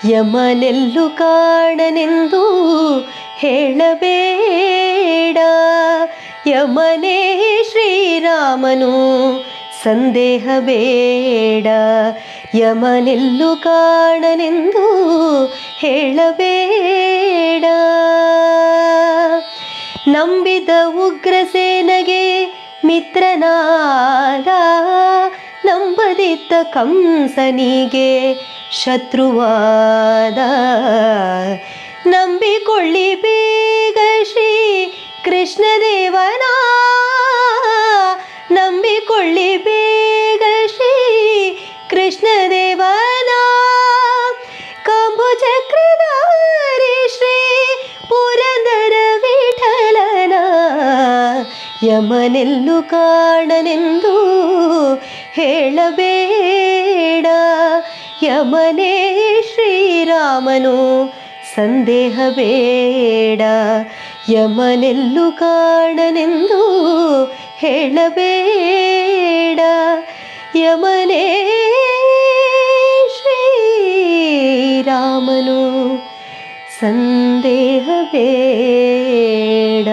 ಯಮನೆಲ್ಲು ಕಾಣನೆಂದು ಹೇಳಬೇಡ. ಯಮನೇ ಶ್ರೀರಾಮನು ಸಂದೇಹ ಬೇಡ. ಯಮನೆಲ್ಲು ಕಾಣನೆಂದು ಹೇಳಬೇಡ. ನಂಬಿದ ಉಗ್ರಸೇನಗೆ ಮಿತ್ರನಾದ, ನಂಬದಿದ್ದ ಕಂಸನಿಗೆ ಶತ್ರುವಾದ. ನಂಬಿಕೊಳ್ಳಿ ಬೇಗ ಶ್ರೀ ಕೃಷ್ಣದೇವನ, ನಂಬಿಕೊಳ್ಳಿ ಬೇಗ ಶ್ರೀ ಕೃಷ್ಣದೇವನ. ಕಂಬುಚಕ್ರಧಾರಿ ಶ್ರೀ ಪುರಂದರ ವಿಠಲನ. ಯಮನೆಲ್ಲು ಕಾಣನೆಂದು ಹೇಳಬೇಡ. ಯಮನೇ ಶ್ರೀರಾಮನು ಸಂದೇಹ ಬೇಡ. ಯಮನೆಲ್ಲು ಕಾಣನೆಂದು ಹೇಳಬೇಡ. ಯಮನೇ ಶ್ರೀರಾಮನು ಸಂದೇಹ ಬೇಡ.